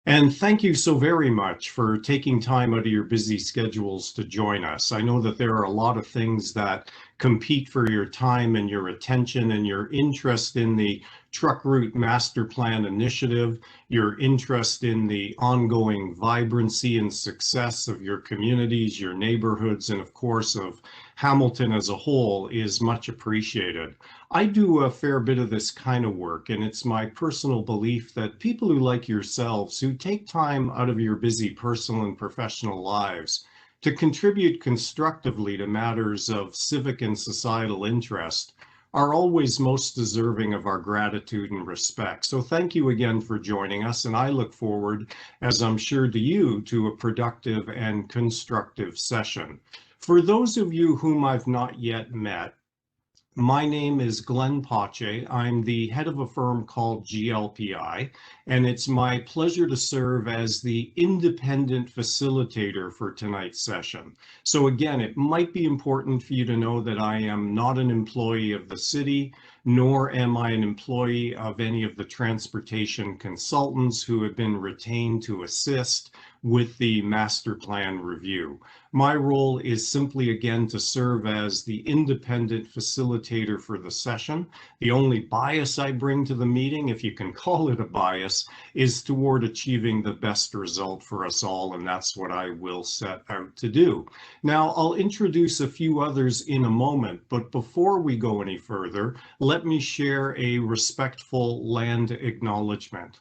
And thank you so very much for taking time out of your busy schedules to join us. I know that there are a lot of things that compete for your time and your attention and your interest in the Truck Route Master Plan initiative, your interest in the ongoing vibrancy and success of your communities, your neighborhoods, and of course of Hamilton as a whole is much appreciated. I do a fair bit of this kind of work, and it's my personal belief that people who like yourselves, who take time out of your busy personal and professional lives to contribute constructively to matters of civic and societal interest, are always most deserving of our gratitude and respect. So thank you again for joining us, and I look forward, as I'm sure do you, to a productive and constructive session. For those of you whom I've not yet met, my name is Glenn Pache. I'm the head of a firm called GLPI, and it's my pleasure to serve as the independent facilitator for tonight's session. So again, it might be important for you to know that I am not an employee of the city, nor am I an employee of any of the transportation consultants who have been retained to assist with the master plan review. My role is simply again to serve as the independent facilitator for the session. The only bias I bring to the meeting, if you can call it a bias, is toward achieving the best result for us all, and that's what I will set out to do. Now, I'll introduce a few others in a moment, but before we go any further, let me share a respectful land acknowledgement.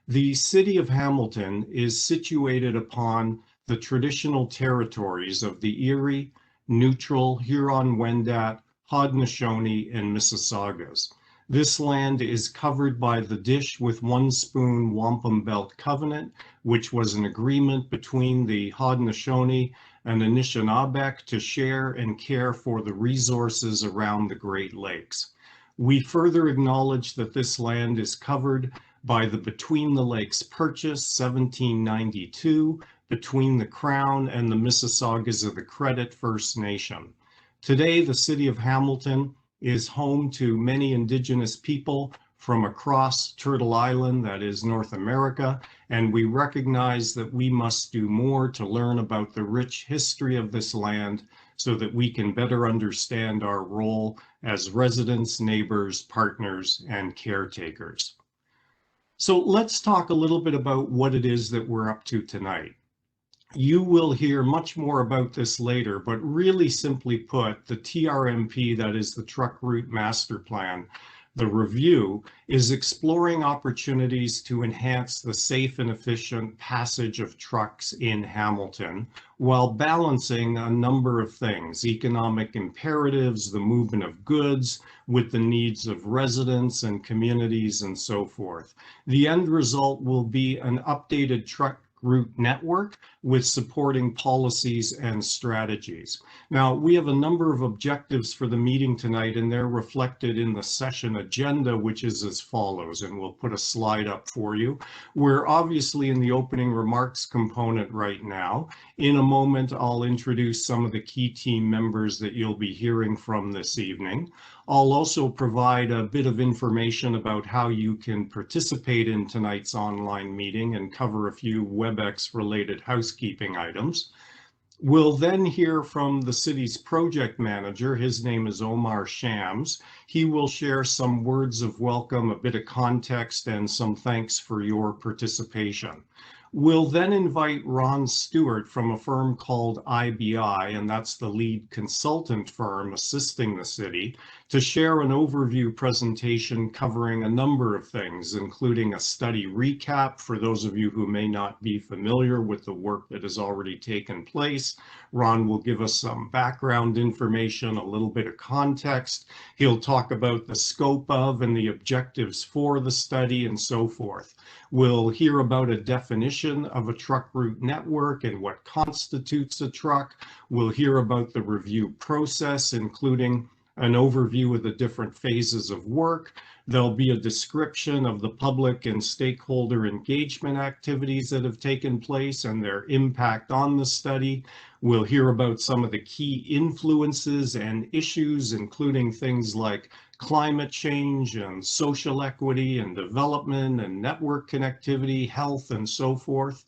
The city of Hamilton is situated upon the traditional territories of the Erie, Neutral, Huron-Wendat, Haudenosaunee, and Mississaugas. This land is covered by the Dish with One Spoon Wampum Belt Covenant, which was an agreement between the Haudenosaunee and Anishinaabe to share and care for the resources around the Great Lakes. We further acknowledge that this land is covered by the Between the Lakes Purchase, 1792, between the Crown and the Mississaugas of the Credit First Nation. Today, the city of Hamilton is home to many Indigenous people from across Turtle Island, that is North America, and we recognize that we must do more to learn about the rich history of this land so that we can better understand our role as residents, neighbors, partners, and caretakers. So let's talk a little bit about what it is that we're up to tonight. You will hear much more about this later, but really simply put, the TRMP, that is the Truck Route Master Plan, the review, is exploring opportunities to enhance the safe and efficient passage of trucks in Hamilton while balancing a number of things: economic imperatives, the movement of goods, with the needs of residents and communities and so forth. The end result will be an updated truck route network with supporting policies and strategies. Now, we have a number of objectives for the meeting tonight, and they're reflected in the session agenda, which is as follows, and we'll put a slide up for you. We're obviously in the opening remarks component right now. In a moment, I'll introduce some of the key team members that you'll be hearing from this evening. I'll also provide a bit of information about how you can participate in tonight's online meeting and cover a few WebEx related housekeeping items. We'll then hear from the city's project manager. His name is Omar Shams. He will share some words of welcome, a bit of context, and some thanks for your participation. We'll then invite Ron Stewart from a firm called IBI, and that's the lead consultant firm assisting the city, to share an overview presentation covering a number of things, including a study recap for those of you who may not be familiar with the work that has already taken place. Ron will give us some background information, a little bit of context. He'll talk about the scope of and the objectives for the study and so forth. We'll hear about a definition of a truck route network and what constitutes a truck. We'll hear about the review process, including an overview of the different phases of work. There'll be a description of the public and stakeholder engagement activities that have taken place and their impact on the study. We'll hear about some of the key influences and issues, including things like climate change and social equity and development and network connectivity, health, and so forth.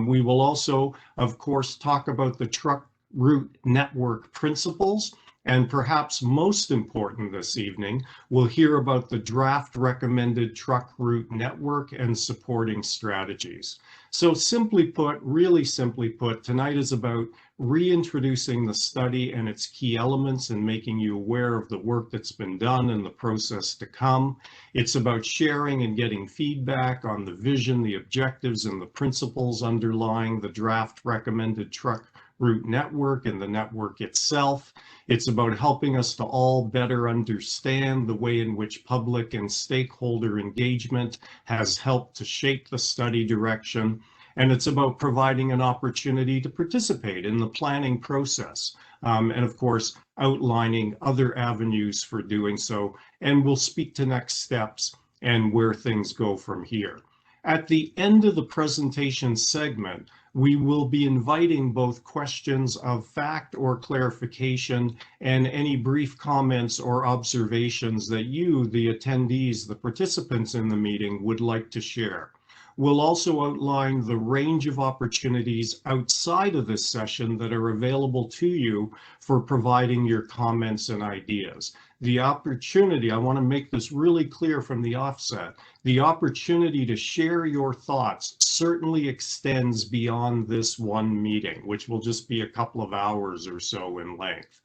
We will also, of course, talk about the truck route network principles. And perhaps most important this evening, we'll hear about the draft recommended truck route network and supporting strategies. So simply put, really simply put, tonight is about reintroducing the study and its key elements and making you aware of the work that's been done and the process to come. It's about sharing and getting feedback on the vision, the objectives, and the principles underlying the draft recommended truck route network and the network itself. It's about helping us to all better understand the way in which public and stakeholder engagement has helped to shape the study direction. And it's about providing an opportunity to participate in the planning process. And of course, outlining other avenues for doing so. And we'll speak to next steps and where things go from here. At the end of the presentation segment, we will be inviting both questions of fact or clarification and any brief comments or observations that you, the attendees, the participants in the meeting, would like to share. We'll also outline the range of opportunities outside of this session that are available to you for providing your comments and ideas. The opportunity, I want to make this really clear from the offset, the opportunity to share your thoughts certainly extends beyond this one meeting, which will just be a couple of hours or so in length.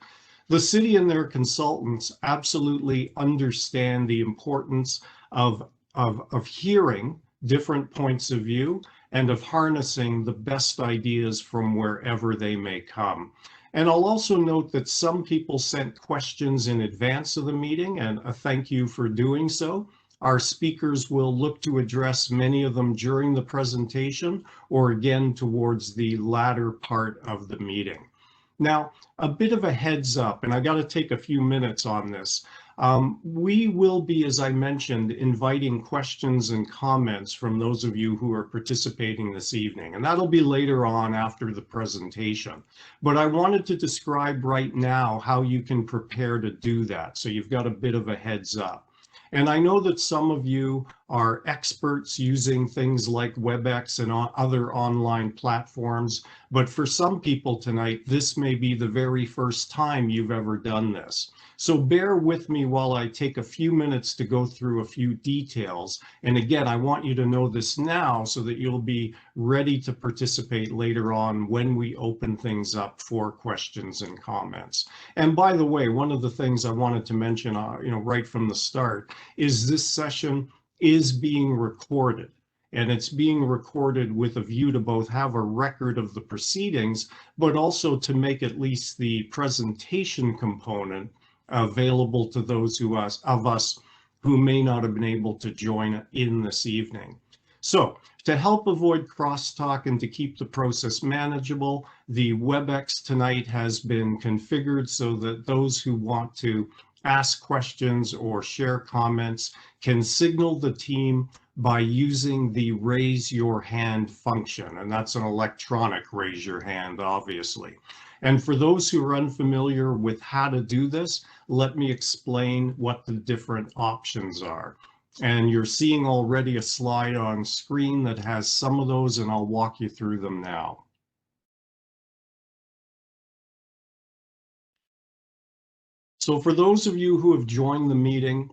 The city and their consultants absolutely understand the importance of hearing different points of view and of harnessing the best ideas from wherever they may come. And I'll also note that some people sent questions in advance of the meeting, and a thank you for doing so. Our speakers will look to address many of them during the presentation or again towards the latter part of the meeting. Now, a bit of a heads up, and I got to take a few minutes on this. We will be, as I mentioned, inviting questions and comments from those of you who are participating this evening, and that'll be later on after the presentation. But I wanted to describe right now how you can prepare to do that, so you've got a bit of a heads up. And I know that some of you are experts using things like WebEx and other online platforms, but for some people tonight, this may be the very first time you've ever done this. So bear with me while I take a few minutes to go through a few details. And again, I want you to know this now so that you'll be ready to participate later on when we open things up for questions and comments. And by the way, one of the things I wanted to mention, right from the start, is this session is being recorded. And it's being recorded with a view to both have a record of the proceedings, but also to make at least the presentation component available to those of us who may not have been able to join in this evening. So to help avoid crosstalk and to keep the process manageable, the WebEx tonight has been configured so that those who want to ask questions or share comments can signal the team by using the raise your hand function. And that's an electronic raise your hand, obviously. And for those who are unfamiliar with how to do this, let me explain what the different options are. And you're seeing already a slide on screen that has some of those, and I'll walk you through them now. So for those of you who have joined the meeting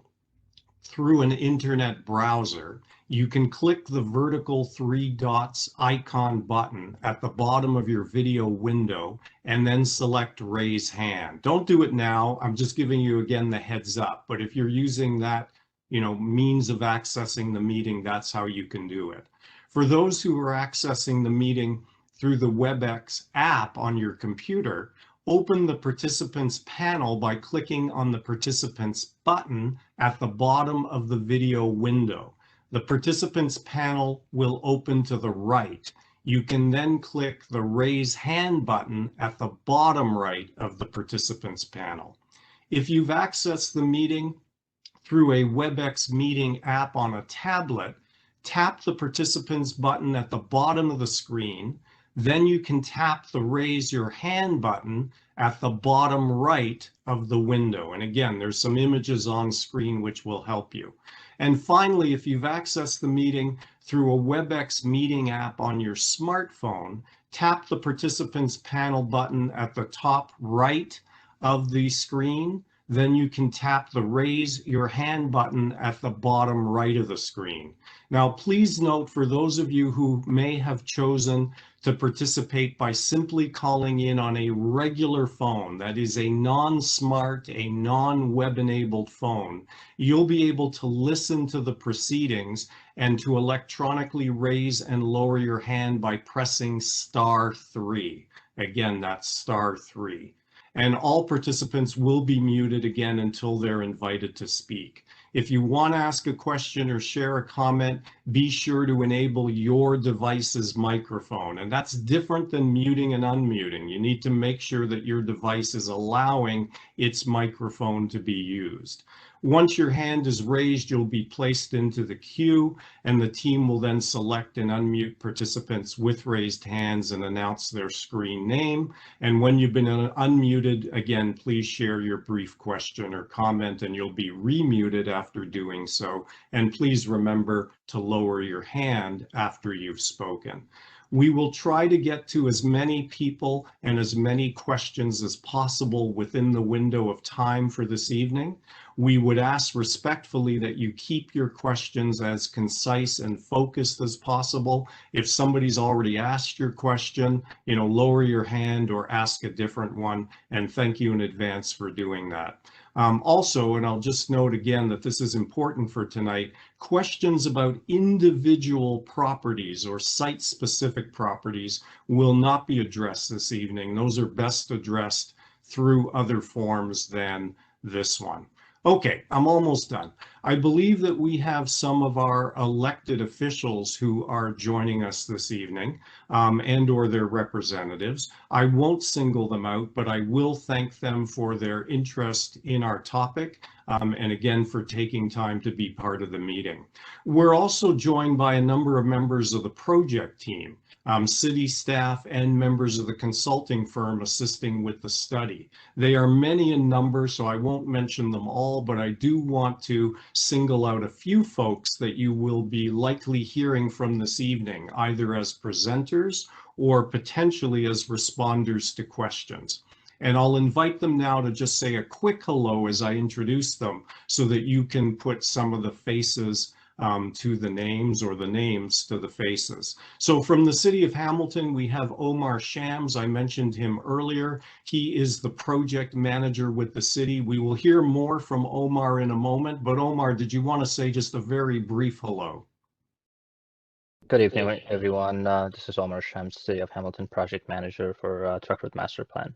through an internet browser, you can click the vertical 3 dots icon button at the bottom of your video window and then select raise hand. Don't do it now. I'm just giving you again the heads up. But if you're using that, means of accessing the meeting, that's how you can do it. For those who are accessing the meeting through the WebEx app on your computer, open the participants panel by clicking on the participants button at the bottom of the video window. The participants panel will open to the right. You can then click the raise hand button at the bottom right of the participants panel. If you've accessed the meeting through a WebEx meeting app on a tablet, tap the participants button at the bottom of the screen. Then you can tap the raise your hand button at the bottom right of the window. And again, there's some images on screen which will help you. And finally, if you've accessed the meeting through a WebEx meeting app on your smartphone, tap the participants panel button at the top right of the screen. Then you can tap the raise your hand button at the bottom right of the screen. Now, please note, for those of you who may have chosen to participate by simply calling in on a regular phone, that is a non-smart, a non-web enabled phone, you'll be able to listen to the proceedings and to electronically raise and lower your hand by pressing *3. Again, that's *3. And all participants will be muted again until they're invited to speak. If you want to ask a question or share a comment, be sure to enable your device's microphone. And that's different than muting and unmuting. You need to make sure that your device is allowing its microphone to be used. Once your hand is raised, you'll be placed into the queue, and the team will then select and unmute participants with raised hands and announce their screen name. And when you've been unmuted, again, please share your brief question or comment, and you'll be remuted after doing so. And please remember to lower your hand after you've spoken. We will try to get to as many people and as many questions as possible within the window of time for this evening. We would ask respectfully that you keep your questions as concise and focused as possible. If somebody's already asked your question, lower your hand or ask a different one, and thank you in advance for doing that. Also, and I'll just note again that this is important for tonight, questions about individual properties or site-specific properties will not be addressed this evening. Those are best addressed through other forms than this one. Okay, I'm almost done. I believe that we have some of our elected officials who are joining us this evening and or their representatives. I won't single them out, but I will thank them for their interest in our topic and again for taking time to be part of the meeting. We're also joined by a number of members of the project team. City staff and members of the consulting firm assisting with the study. They are many in number, so I won't mention them all, but I do want to single out a few folks that you will be likely hearing from this evening, either as presenters or potentially as responders to questions. And I'll invite them now to just say a quick hello as I introduce them so that you can put some of the faces to the names or the names to the faces. So from the City of Hamilton, we have Omar Shams. I mentioned him earlier. He is the project manager with the city. We will hear more from Omar in a moment, but Omar, did you want to say just a very brief hello? Good evening, everyone. This is Omar Shams, City of Hamilton project manager for Truck Route Master Plan.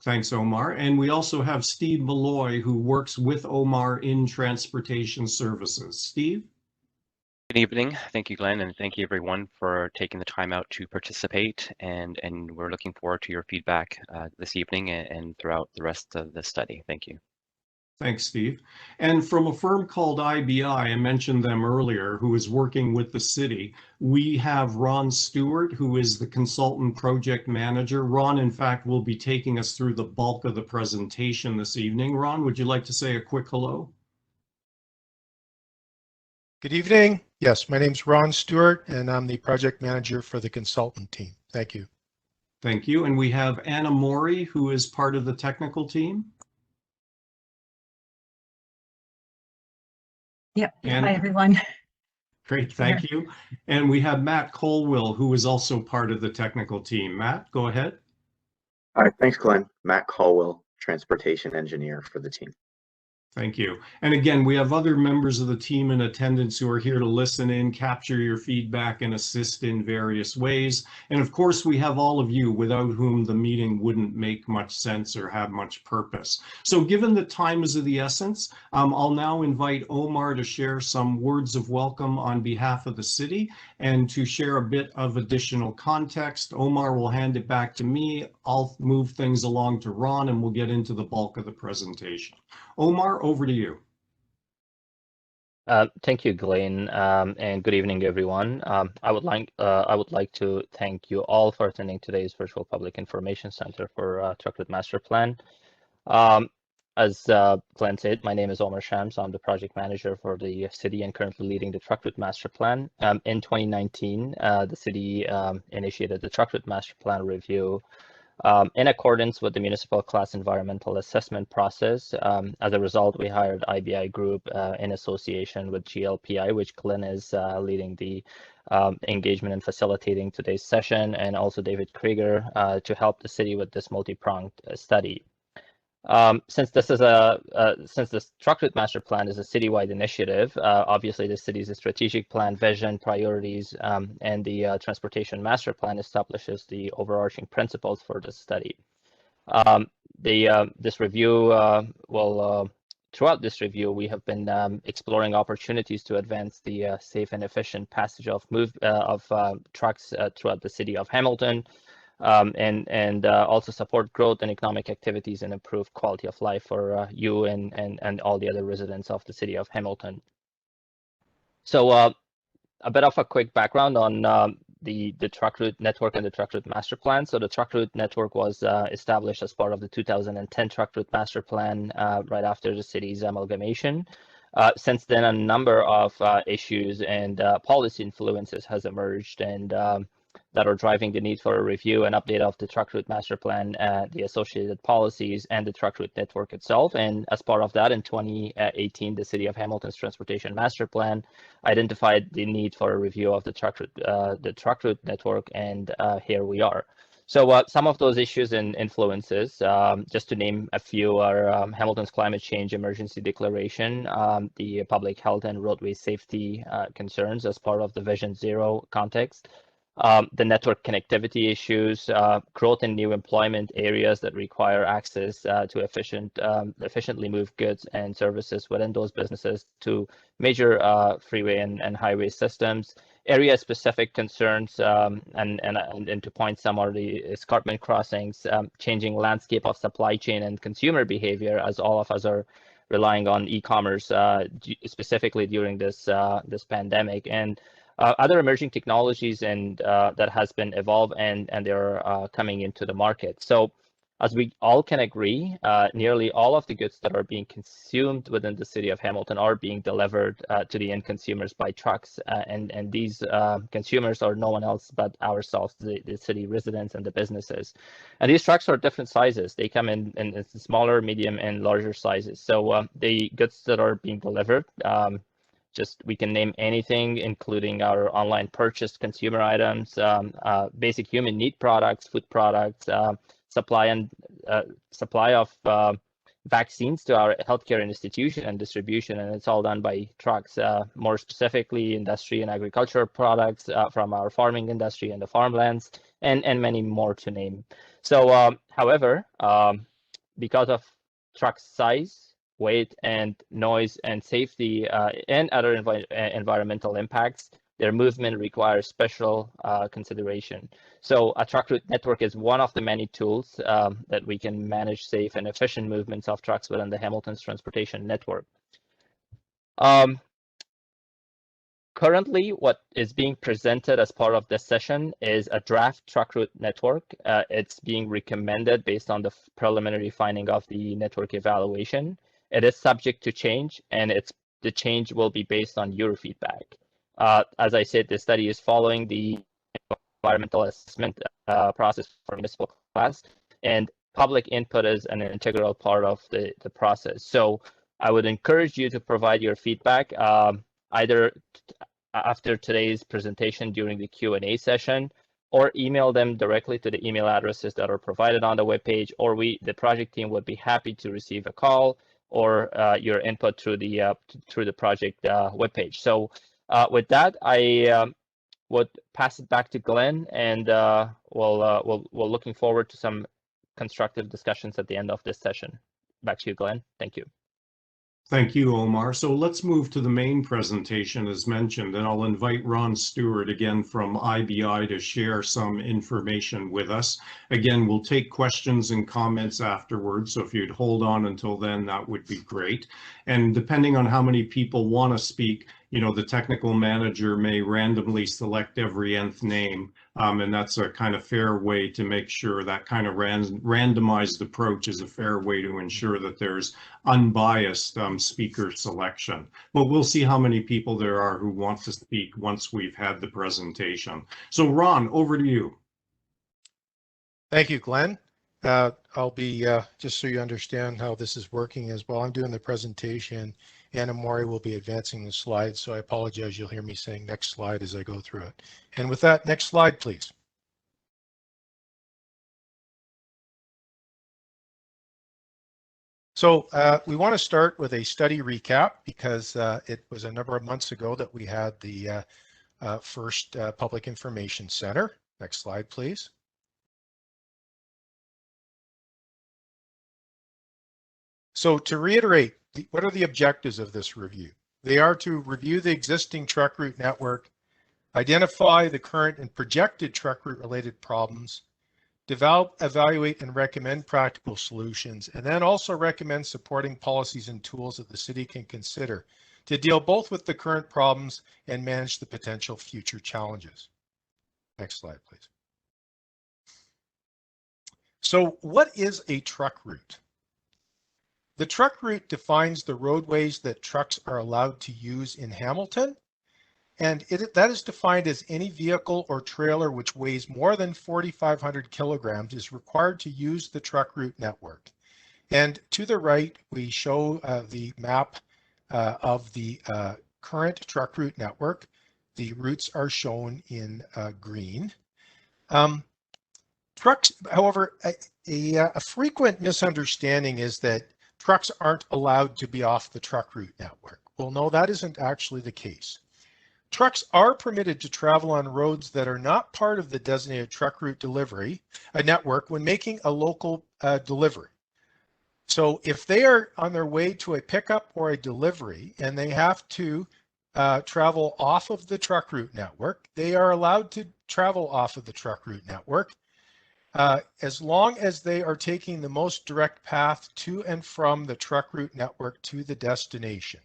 Thanks, Omar. And we also have Steve Malloy, who works with Omar in transportation services. Steve? Good evening. Thank you, Glenn, and thank you everyone for taking the time out to participate. And we're looking forward to your feedback this evening and throughout the rest of the study. Thank you. Thanks, Steve. And from a firm called IBI, I mentioned them earlier, who is working with the city, we have Ron Stewart, who is the consultant project manager. Ron, in fact, will be taking us through the bulk of the presentation this evening. Ron, would you like to say a quick hello? Good evening. Yes, my name's Ron Stewart, and I'm the project manager for the consultant team. Thank you. Thank you. And we have Anna Mori, who is part of the technical team. Yep. Hi, everyone. Great, thank you. And we have Matt Colwill, who is also part of the technical team. Matt, go ahead. All right, thanks, Glenn. Matt Colwill, transportation engineer for the team. Thank you. And again, we have other members of the team in attendance who are here to listen in, capture your feedback, and assist in various ways. And of course, we have all of you without whom the meeting wouldn't make much sense or have much purpose. So given the time is of the essence, I'll now invite Omar to share some words of welcome on behalf of the city and to share a bit of additional context. Omar will hand it back to me. I'll move things along to Ron, and we'll get into the bulk of the presentation. Omar, over to you. Thank you, Glenn, and good evening, everyone. I would like to thank you all for attending today's virtual public information center for Truck Route Master Plan. As Glenn said, my name is Omar Shams. I'm the project manager for the city and currently leading the Truck Route Master Plan. In 2019, the city initiated the Truck Route Master Plan review in accordance with the municipal class environmental assessment process. As a result, we hired IBI Group in association with GLPI, which Glenn is leading the engagement and facilitating today's session, and also David Krieger to help the city with this multi-pronged study. Since this Truck Route Master Plan is a citywide initiative, obviously the city's strategic plan, vision, priorities, and the Transportation Master Plan establishes the overarching principles for this study. This review throughout this review, we have been exploring opportunities to advance the safe and efficient passage of trucks throughout the city of Hamilton. And also support growth and economic activities and improve quality of life for you and all the other residents of the city of Hamilton. So a bit of a quick background on the Truck Route Network and the Truck Route Master Plan. So the Truck Route Network was established as part of the 2010 Truck Route Master Plan right after the city's amalgamation. Since then, a number of issues and policy influences has emerged and that are driving the need for a review and update of the Truck Route Master Plan, the associated policies, and the Truck Route Network itself. And as part of that, in 2018, the City of Hamilton's Transportation Master Plan identified the need for a review of the Truck Route Network, and here we are. So some of those issues and influences, just to name a few, are Hamilton's climate change emergency declaration, the public health and roadway safety concerns as part of the Vision Zero context, the network connectivity issues, growth in new employment areas that require access to efficiently move goods and services within those businesses to major freeway and highway systems, area-specific concerns, and to point some are the escarpment crossings, changing landscape of supply chain and consumer behavior, as all of us are relying on e-commerce, specifically during this pandemic, and other emerging technologies and that has been evolved and they're coming into the market. So as we all can agree, nearly all of the goods that are being consumed within the city of Hamilton are being delivered to the end consumers by trucks. And these consumers are no one else but ourselves, the city residents and the businesses. And these trucks are different sizes. They come in smaller, medium, and larger sizes. So the goods that are being delivered, we can name anything, including our online purchased consumer items, basic human need products, food products, supply of vaccines to our healthcare institution and distribution, and it's all done by trucks. More specifically, industry and agricultural products from our farming industry and the farmlands, and many more to name. So, however, because of truck size, weight, and noise and safety and other environmental impacts, their movement requires special consideration. So a truck route network is one of the many tools that we can manage safe and efficient movements of trucks within the Hamilton's transportation network. Currently, what is being presented as part of this session is a draft truck route network. It's being recommended based on the preliminary finding of the network evaluation. It is subject to change, and the change will be based on your feedback. As I said, the study is following the environmental assessment process for municipal class, and public input is an integral part of the process. So I would encourage you to provide your feedback either after today's presentation during the Q&A session, or email them directly to the email addresses that are provided on the webpage, or the project team would be happy to receive a call or your input through the project webpage. So with that, I would pass it back to Glenn, and we're looking forward to some constructive discussions at the end of this session. Back to you, Glenn. Thank you. Thank you, Omar. So let's move to the main presentation as mentioned, and I'll invite Ron Stewart again from IBI to share some information with us. Again, we'll take questions and comments afterwards, so if you'd hold on until then, that would be great. And depending on how many people want to speak, you know, the technical manager may randomly select every nth name, and that's a kind of fair way to make sure that kind of randomized approach is a fair way to ensure that there's unbiased speaker selection. But we'll see how many people there are who want to speak once we've had the presentation. So Ron, over to you. Thank you, Glenn. I'll be, just so you understand how this is working as well, I'm doing the presentation. Anna Mori will be advancing the slides, so I apologize, you'll hear me saying next slide as I go through it. And with that, next slide, please. So we want to start with a study recap because it was a number of months ago that we had the first Public Information Center. Next slide, please. So to reiterate, what are the objectives of this review? They are to review the existing truck route network, identify the current and projected truck route related problems, develop, evaluate, and recommend practical solutions, and then also recommend supporting policies and tools that the city can consider to deal both with the current problems and manage the potential future challenges. Next slide, please. So what is a truck route? The truck route defines the roadways that trucks are allowed to use in Hamilton, and that is defined as any vehicle or trailer which weighs more than 4,500 kilograms is required to use the truck route network. And to the right, we show the map of the current truck route network. The routes are shown in green. Trucks, however, a frequent misunderstanding is that trucks aren't allowed to be off the truck route network. Well, no, that isn't actually the case. Trucks are permitted to travel on roads that are not part of the designated truck route delivery network when making a local delivery. So if they are on their way to a pickup or a delivery and they have to travel off of the truck route network, they are allowed to travel off of the truck route network as long as they are taking the most direct path to and from the truck route network to the destination.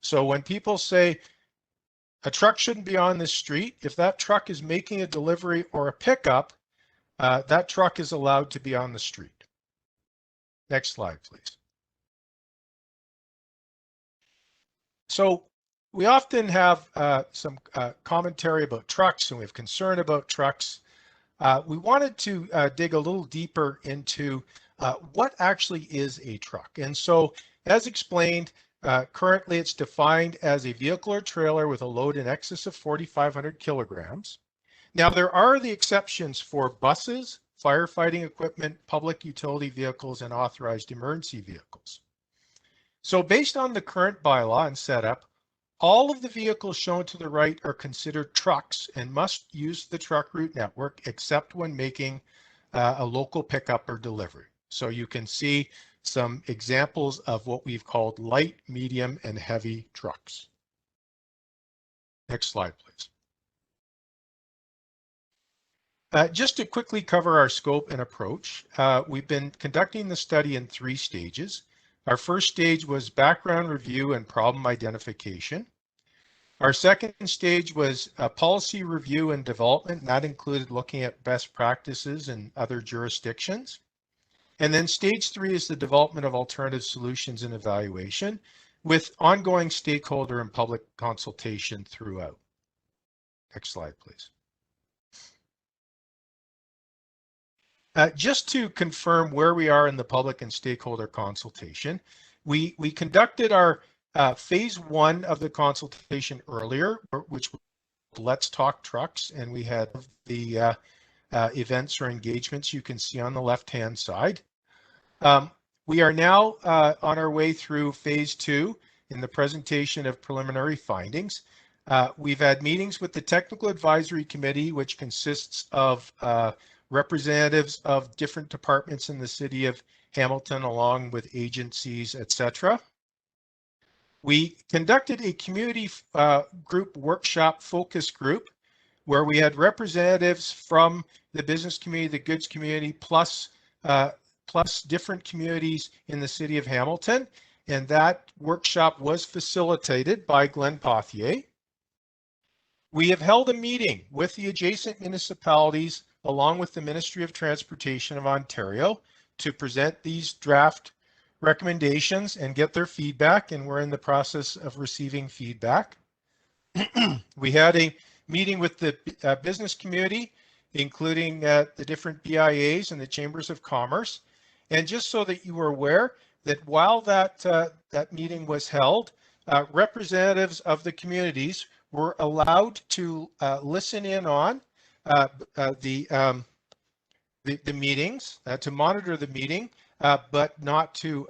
So when people say a truck shouldn't be on this street, if that truck is making a delivery or a pickup, that truck is allowed to be on the street. Next slide, please. So we often have some commentary about trucks and we have concern about trucks. We wanted to dig a little deeper into what actually is a truck. And so as explained, currently it's defined as a vehicle or trailer with a load in excess of 4,500 kilograms. Now there are the exceptions for buses, firefighting equipment, public utility vehicles, and authorized emergency vehicles. So based on the current bylaw and setup, all of the vehicles shown to the right are considered trucks and must use the truck route network except when making a local pickup or delivery. So you can see some examples of what we've called light, medium, and heavy trucks. Next slide, please. Just to quickly cover our scope and approach, we've been conducting the study in 3 stages. Our first stage was background review and problem identification. Our second stage was a policy review and development, and that included looking at best practices in other jurisdictions. And then stage 3 is the development of alternative solutions and evaluation with ongoing stakeholder and public consultation throughout. Next slide, please. Just to confirm where we are in the public and stakeholder consultation, we conducted our phase 1 of the consultation earlier, which was Let's Talk Trucks, and we had the events or engagements you can see on the left-hand side. We are now on our way through phase 2 in the presentation of preliminary findings. We've had meetings with the Technical Advisory Committee, which consists of representatives of different departments in the city of Hamilton, along with agencies, etc. We conducted a community group workshop focus group where we had representatives from the business community, the goods community, plus different communities in the city of Hamilton. And that workshop was facilitated by Glenn Pothier. We have held a meeting with the adjacent municipalities along with the Ministry of Transportation of Ontario to present these draft recommendations and get their feedback, and we're in the process of receiving feedback. We had a meeting with the business community, including the different BIAs and the Chambers of Commerce. And just so that you were aware that while that meeting was held, representatives of the communities were allowed to listen in on the meetings, to monitor the meeting, but not to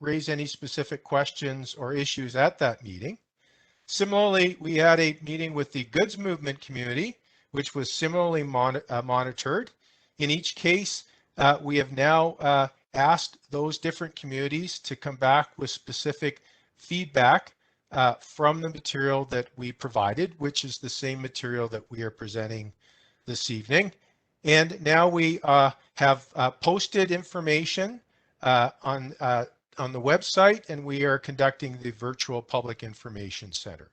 raise any specific questions or issues at that meeting. Similarly, we had a meeting with the goods movement community, which was similarly monitored. In each case, we have now asked those different communities to come back with specific feedback from the material that we provided, which is the same material that we are presenting this evening. And now we have posted information on the website, and we are conducting the virtual public information center.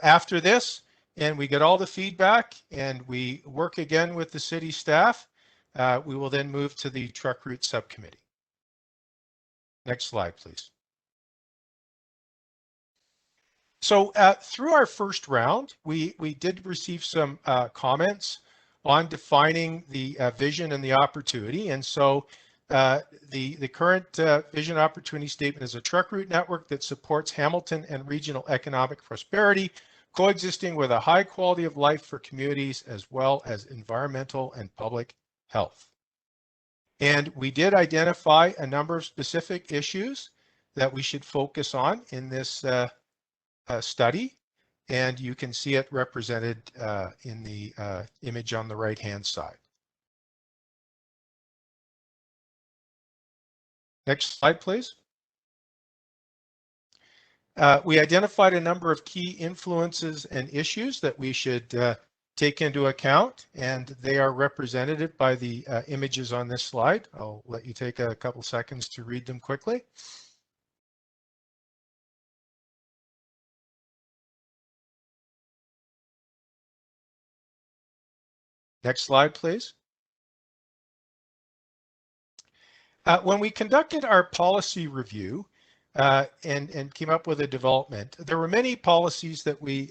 After this, and we get all the feedback and we work again with the city staff, we will then move to the truck route subcommittee. Next slide, please. So through our first round, we did receive some comments on defining the vision and the opportunity. And so the current vision opportunity statement is a truck route network that supports Hamilton and regional economic prosperity, coexisting with a high quality of life for communities as well as environmental and public health. And we did identify a number of specific issues that we should focus on in this study. And you can see it represented in the image on the right-hand side. Next slide, please. We identified a number of key influences and issues that we should take into account, and they are represented by the images on this slide. I'll let you take a couple seconds to read them quickly. Next slide, please. When we conducted our policy review and came up with a development, there were many policies that we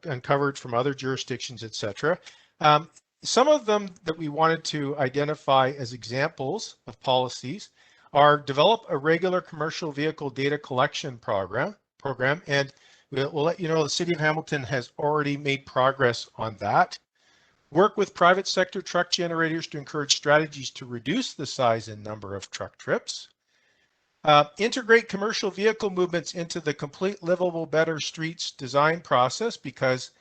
uncovered from other jurisdictions, etc. Some of them that we wanted to identify as examples of policies are develop a regular commercial vehicle data collection program, and we'll let you know the City of Hamilton has already made progress on that. Work with private sector truck generators to encourage strategies to reduce the size and number of truck trips. Integrate commercial vehicle movements into the complete livable better streets design process, because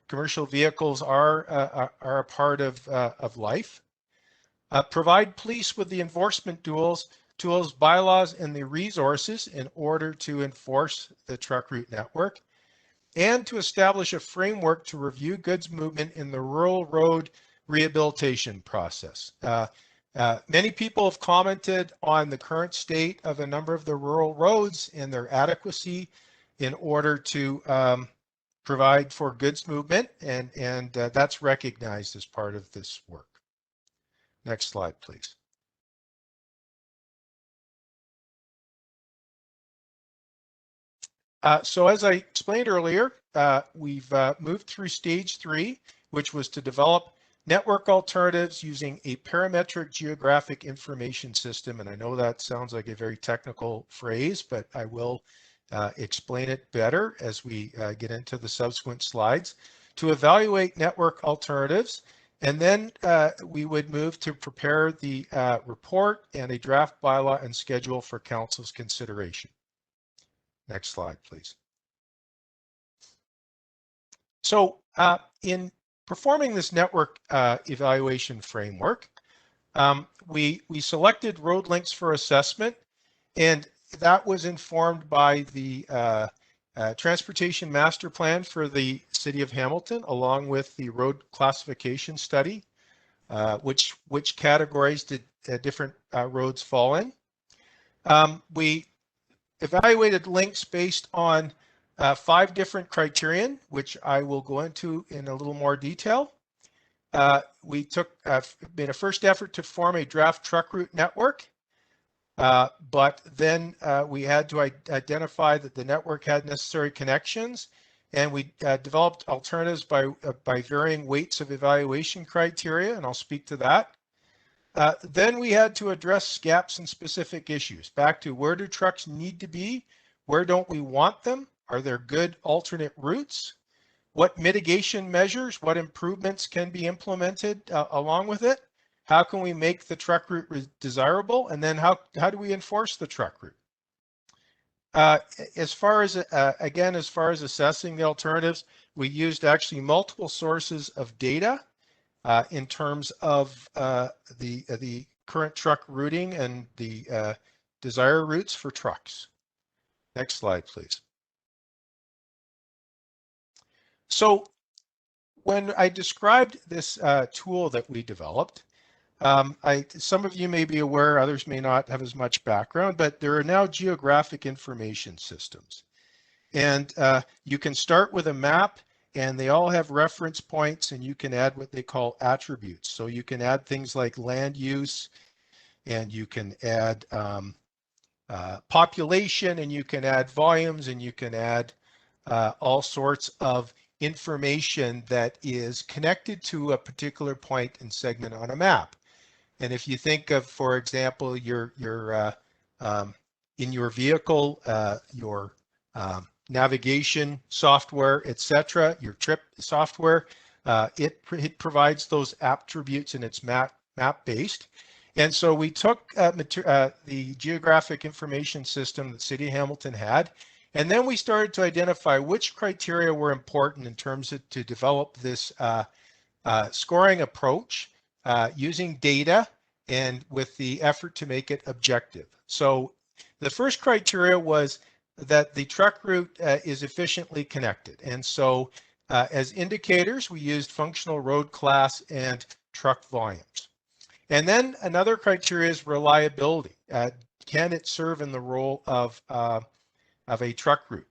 commercial vehicles are a part of life. Provide police with the enforcement tools, bylaws, and the resources in order to enforce the truck route network, and to establish a framework to review goods movement in the rural road rehabilitation process. Many people have commented on the current state of a number of the rural roads and their adequacy in order to provide for goods movement, and that's recognized as part of this work. Next slide, please. So as I explained earlier, we've moved through stage 3, which was to develop network alternatives using a parametric geographic information system. And I know that sounds like a very technical phrase, but I will explain it better as we get into the subsequent slides. To evaluate network alternatives, and then we would move to prepare the report and a draft bylaw and schedule for council's consideration. Next slide, please. So in performing this network evaluation framework, we selected road links for assessment, and that was informed by the Transportation Master Plan for the City of Hamilton, along with the road classification study, which categories did different roads fall in. We evaluated links based on 5 different criterion, which I will go into in a little more detail. We made a first effort to form a draft truck route network, but then we had to identify that the network had necessary connections, and we developed alternatives by varying weights of evaluation criteria, and I'll speak to that. Then we had to address gaps in specific issues. Back to, where do trucks need to be? Where don't we want them? Are there good alternate routes? What mitigation measures, what improvements can be implemented along with it? How can we make the truck route desirable? And then how do we enforce the truck route? As far as assessing the alternatives, we used actually multiple sources of data in terms of the current truck routing and the desired routes for trucks. Next slide, please. So when I described this tool that we developed, some of you may be aware, others may not have as much background, but there are now geographic information systems. And you can start with a map, and they all have reference points, and you can add what they call attributes. So you can add things like land use, and you can add population, and you can add volumes, and you can add all sorts of information that is connected to a particular point and segment on a map. And if you think of, for example, your in your vehicle, your navigation software, etc., your trip software, it provides those attributes, and it's map based. And so we took the geographic information system that City of Hamilton had, and then we started to identify which criteria were important in terms of to develop this scoring approach using data and with the effort to make it objective. So the first criteria was that the truck route is efficiently connected. And so as indicators, we used functional road class and truck volumes. And then another criteria is reliability. Can it serve in the role of a truck route?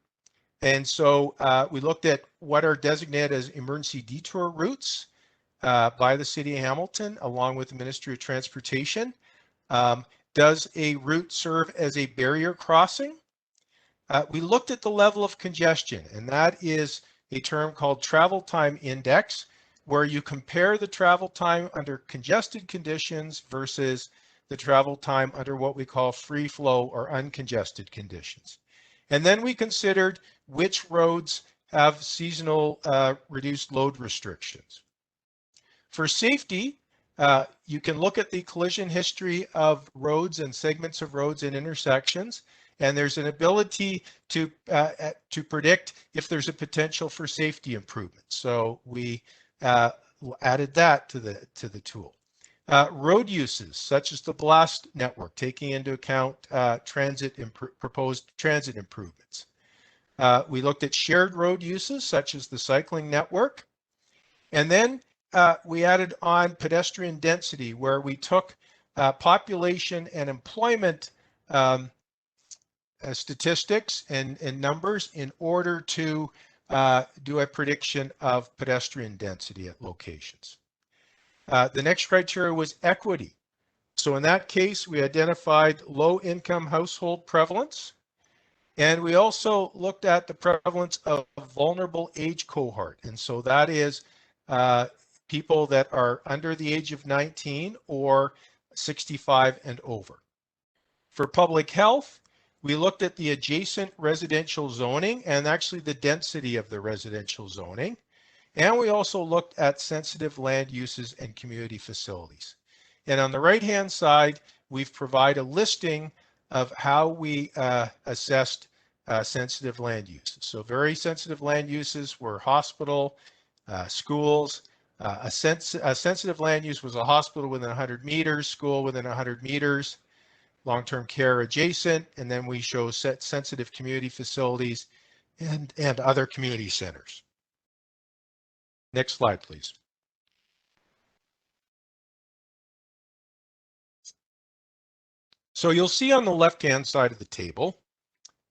And so we looked at what are designated as emergency detour routes by the City of Hamilton, along with the Ministry of Transportation. Does a route serve as a barrier crossing? We looked at the level of congestion, and that is a term called travel time index, where you compare the travel time under congested conditions versus the travel time under what we call free flow or uncongested conditions. And then we considered which roads have seasonal reduced load restrictions. For safety, you can look at the collision history of roads and segments of roads and intersections, and there's an ability to predict if there's a potential for safety improvement. So we added that to the tool. Road uses, such as the blast network, taking into account proposed transit improvements. We looked at shared road uses, such as the cycling network. And then we added on pedestrian density, where we took population and employment statistics and numbers in order to do a prediction of pedestrian density at locations. The next criteria was equity. So in that case, we identified low-income household prevalence, and we also looked at the prevalence of vulnerable age cohort. And so that is people that are under the age of 19 or 65 and over. For public health, we looked at the adjacent residential zoning and actually the density of the residential zoning. And we also looked at sensitive land uses and community facilities. And on the right-hand side, we've provided a listing of how we assessed sensitive land uses. So very sensitive land uses were hospital, schools. A sensitive land use was a hospital within 100 meters, school within 100 meters. long-term care adjacent, and then we show sensitive community facilities and other community centers. Next slide, please. So you'll see on the left-hand side of the table,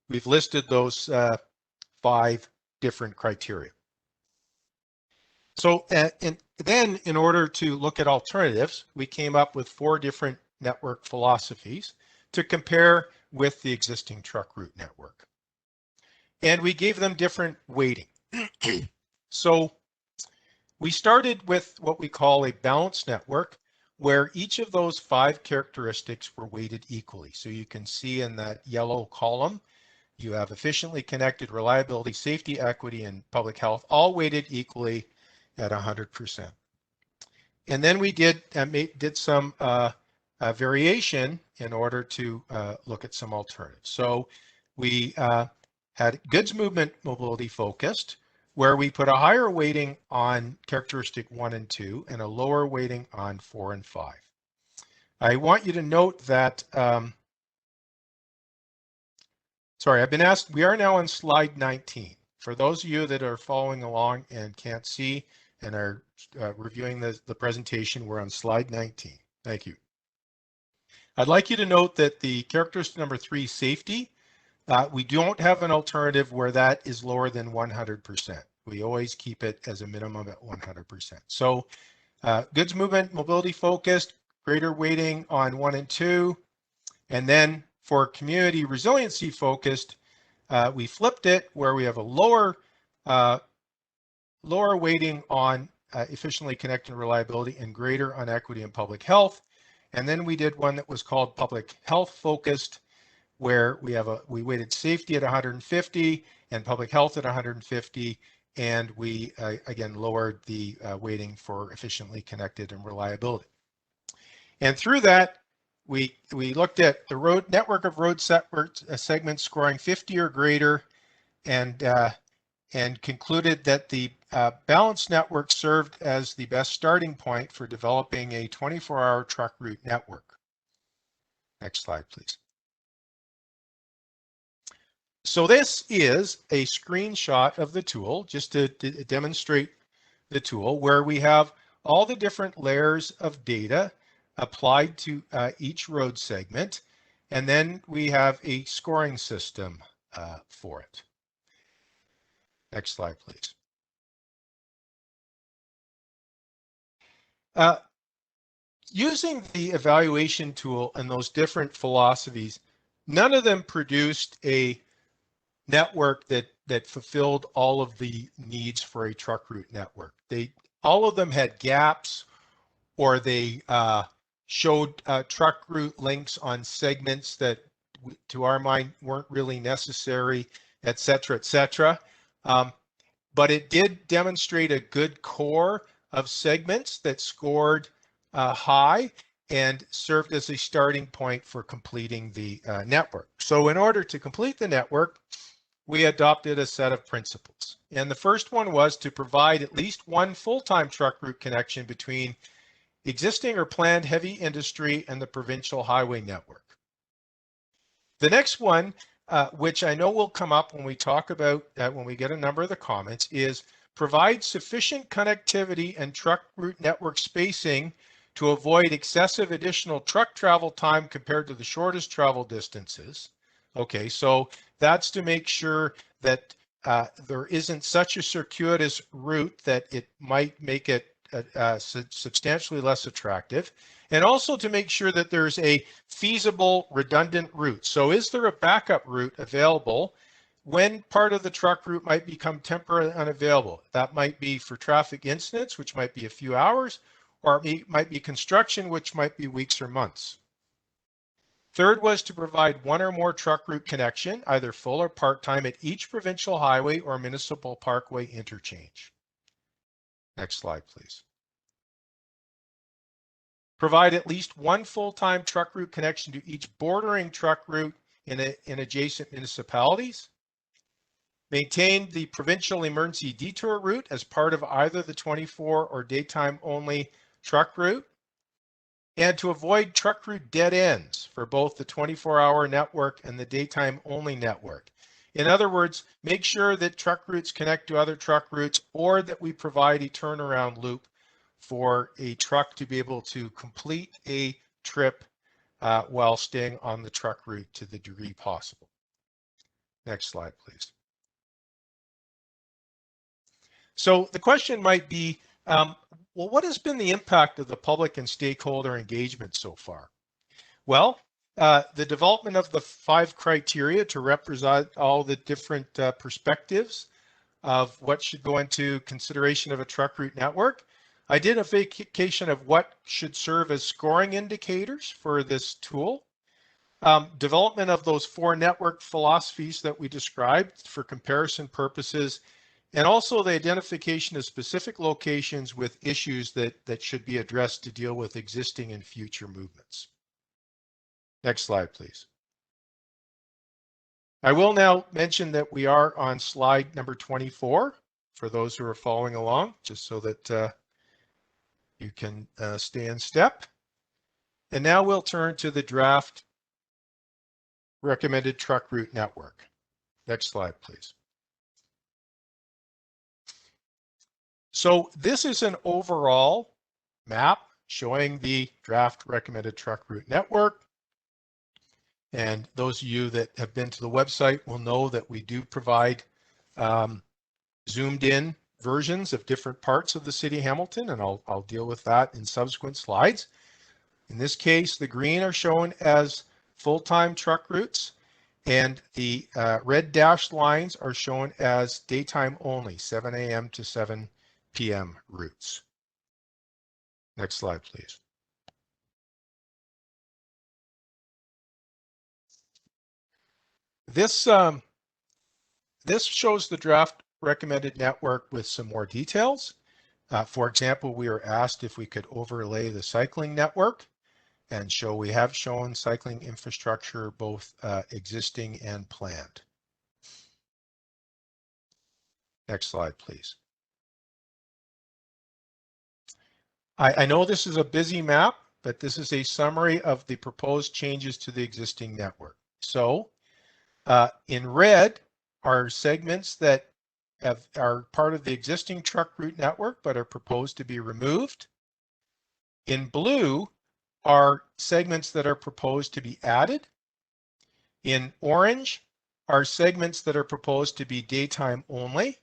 we've listed those 5 different criteria. So then in order to look at alternatives, we came up with 4 different network philosophies to compare with the existing truck route network. And we gave them different weighting. So we started with what we call a balanced network, where each of those 5 characteristics were weighted equally. So you can see in that yellow column, you have efficiently connected, reliability, safety, equity, and public health, all weighted equally at 100%. And then we did some variation in order to look at some alternatives. So we had goods movement mobility focused, where we put a higher weighting on characteristic 1 and 2 and a lower weighting on 4 and 5. I want you to note that, sorry, I've been asked, we are now on slide 19. For those of you that are following along and can't see and are reviewing the presentation, we're on slide 19. Thank you. I'd like you to note that the characteristic number 3, safety, we don't have an alternative where that is lower than 100%. We always keep it as a minimum at 100%. So goods movement, mobility focused, greater weighting on 1 and 2. And then for community resiliency focused, we flipped it where we have a lower weighting on efficiently connected reliability and greater on equity and public health. And then we did one that was called public health focused, where we weighted safety at 150 and public health at 150, and we again lowered the weighting for efficiently connected and reliability. And through that, we looked at the road network of road segments scoring 50 or greater, and concluded that the balanced network served as the best starting point for developing a 24-hour truck route network. Next slide, please. So this is a screenshot of the tool, just to demonstrate the tool, where we have all the different layers of data applied to each road segment, and then we have a scoring system for it. Next slide, please. Using the evaluation tool and those different philosophies, none of them produced a network that fulfilled all of the needs for a truck route network. All of them had gaps, or they showed truck route links on segments that, to our mind, weren't really necessary, et cetera, et cetera. But it did demonstrate a good core of segments that scored high and served as a starting point for completing the network. So in order to complete the network, we adopted a set of principles. And the first one was to provide at least one full-time truck route connection between existing or planned heavy industry and the provincial highway network. The next one, which I know will come up when we talk about, when we get a number of the comments, is provide sufficient connectivity and truck route network spacing to avoid excessive additional truck travel time compared to the shortest travel distances. Okay, so that's to make sure that there isn't such a circuitous route that it might make it substantially less attractive, and also to make sure that there's a feasible redundant route. So is there a backup route available when part of the truck route might become temporarily unavailable? That might be for traffic incidents, which might be a few hours, or it might be construction, which might be weeks or months. Third was to provide one or more truck route connection, either full or part-time, at each provincial highway or municipal parkway interchange. Next slide, please. Provide at least one full-time truck route connection to each bordering truck route in adjacent municipalities. Maintain the provincial emergency detour route as part of either the 24 or daytime only truck route. and to avoid truck route dead ends for both the 24-hour network and the daytime only network. In other words, make sure that truck routes connect to other truck routes, or that we provide a turnaround loop for a truck to be able to complete a trip while staying on the truck route to the degree possible. Next slide, please. So the question might be, well, what has been the impact of the public and stakeholder engagement so far? Well, the development of the 5 criteria to represent all the different perspectives of what should go into consideration of a truck route network, identification of what should serve as scoring indicators for this tool, development of those 4 network philosophies that we described for comparison purposes, and also the identification of specific locations with issues that should be addressed to deal with existing and future movements. Next slide, please. I will now mention that we are on slide number 24 for those who are following along, just so that you can stay in step. And now we'll turn to the draft recommended truck route network. Next slide, please. So this is an overall map showing the draft recommended truck route network. And those of you that have been to the website will know that we do provide zoomed in versions of different parts of the city of Hamilton, and I'll deal with that in subsequent slides. In this case, the green are shown as full-time truck routes, and the red dashed lines are shown as daytime only, 7 a.m. to 7 p.m. routes. Next slide, please. This shows the draft recommended network with some more details. For example, we were asked if we could overlay the cycling network and show we have shown cycling infrastructure, both existing and planned. Next slide, please. I know this is a busy map, but this is a summary of the proposed changes to the existing network. So in red are segments that are part of the existing truck route network but are proposed to be removed. In blue are segments that are proposed to be added. In orange are segments that are proposed to be daytime only.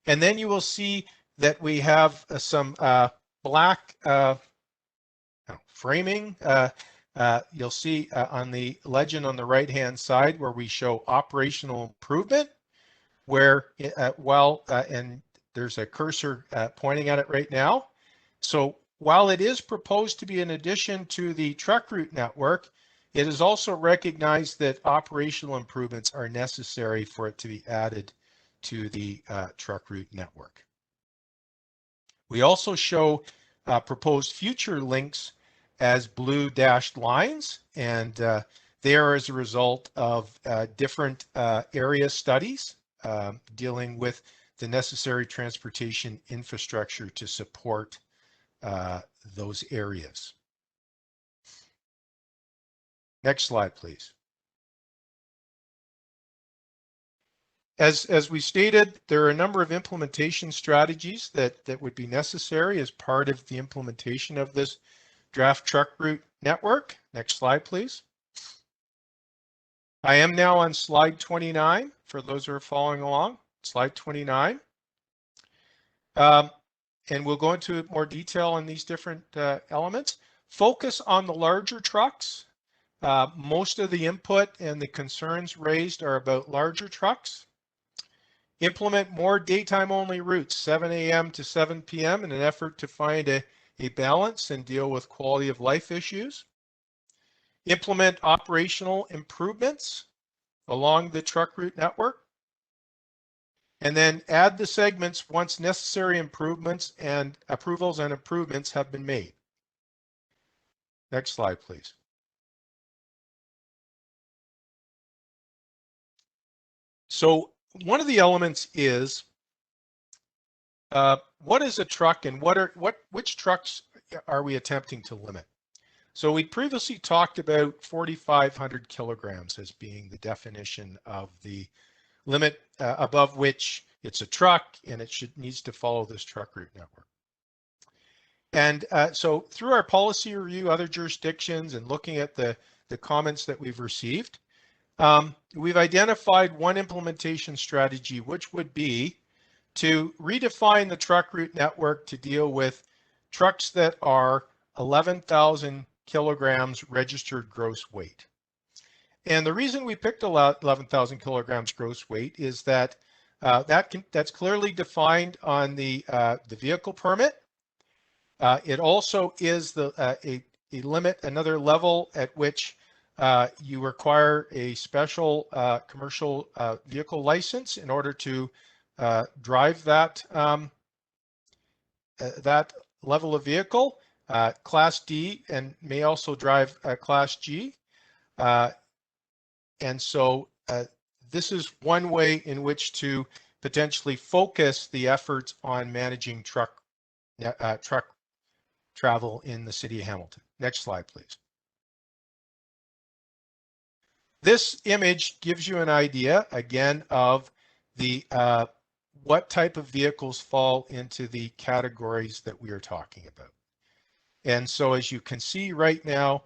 And then you will see that we have some black framing. You'll see on the legend on the right-hand side where we show operational improvement, where and there's a cursor pointing at it right now. So while it is proposed to be an addition to the truck route network, it is also recognized that operational improvements are necessary for it to be added to the truck route network. We also show proposed future links as blue dashed lines, and they are as a result of different area studies dealing with the necessary transportation infrastructure to support those areas. Next slide, please. As we stated, there are a number of implementation strategies that would be necessary as part of the implementation of this draft truck route network. Next slide, please. I am now on slide 29 for those who are following along. Slide 29. And we'll go into more detail on these different elements. Focus on the larger trucks. Most of the input and the concerns raised are about larger trucks. Implement more daytime only routes, 7 a.m. to 7 p.m. in an effort to find a balance and deal with quality of life issues. Implement operational improvements along the truck route network. And then add the segments once necessary improvements and approvals and improvements have been made. Next slide, please. So one of the elements is what is a truck, and which trucks are we attempting to limit? So we previously talked about 4,500 kilograms as being the definition of the limit above which it's a truck and it needs to follow this truck route network. And so through our policy review, other jurisdictions, and looking at the comments that we've received, we've identified one implementation strategy, which would be to redefine the truck route network to deal with trucks that are 11,000 kilograms registered gross weight. And the reason we picked 11,000 kilograms gross weight is that that's clearly defined on the vehicle permit. It also is a limit, another level at which you require a special commercial vehicle license in order to drive that that level of vehicle, Class D, and may also drive Class G. And so this is one way in which to potentially focus the efforts on managing truck travel in the city of Hamilton. Next slide, please. This image gives you an idea, again, of the what type of vehicles fall into the categories that we are talking about. And so as you can see right now,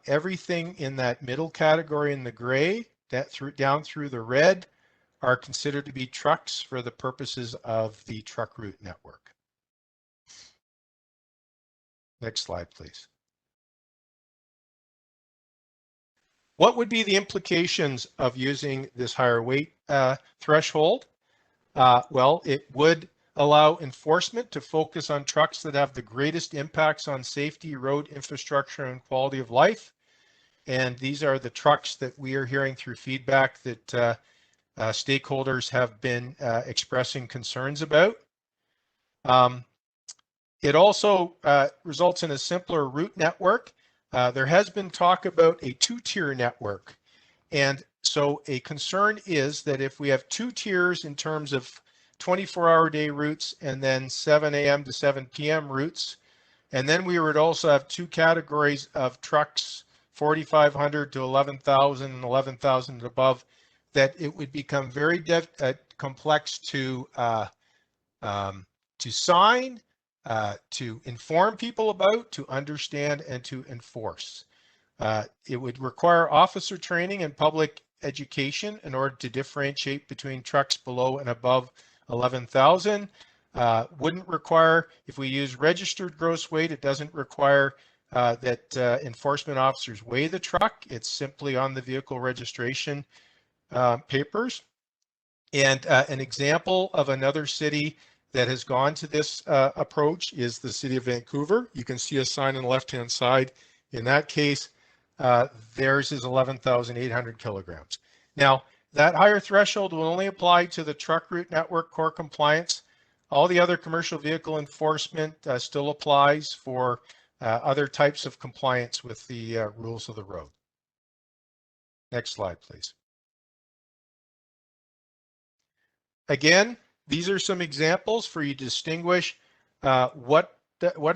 everything in that middle category in the gray, down through the red, are considered to be trucks for the purposes of the truck route network. Next slide, please. What would be the implications of using this higher weight threshold? Well, it would allow enforcement to focus on trucks that have the greatest impacts on safety, road infrastructure, and quality of life. And these are the trucks that we are hearing through feedback that stakeholders have been expressing concerns about. It also results in a simpler route network. There has been talk about a two-tier network. And so a concern is that if we have two tiers in terms of 24-hour day routes and then 7 a.m. to 7 p.m. routes, and then we would also have two categories of trucks, 4,500 to 11,000 and 11,000 and above, that it would become very complex to sign, to inform people about, to understand, and to enforce. It would require officer training and public education in order to differentiate between trucks below and above 11,000. Wouldn't require, if we use registered gross weight, it doesn't require that enforcement officers weigh the truck. It's simply on the vehicle registration papers. And an example of another city that has gone to this approach is the city of Vancouver. You can see a sign on the left-hand side. In that case, theirs is 11,800 kilograms. Now, that higher threshold will only apply to the truck route network core compliance. All the other commercial vehicle enforcement still applies for other types of compliance with the rules of the road. Next slide, please. Again, these are some examples for you to distinguish what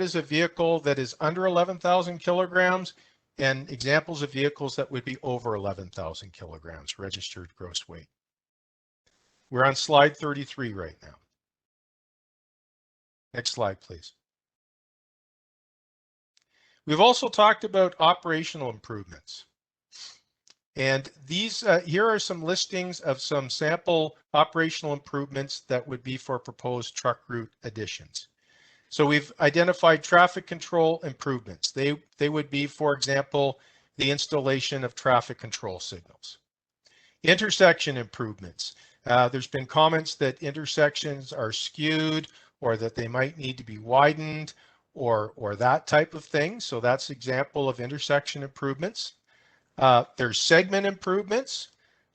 is a vehicle that is under 11,000 kilograms and examples of vehicles that would be over 11,000 kilograms registered gross weight. We're on slide 33 right now. Next slide, please. We've also talked about operational improvements. And these here are some listings of some sample operational improvements that would be for proposed truck route additions. So we've identified traffic control improvements. They would be, for example, the installation of traffic control signals. Intersection improvements. There's been comments that intersections are skewed or that they might need to be widened or that type of thing. So that's an example of intersection improvements. There's segment improvements,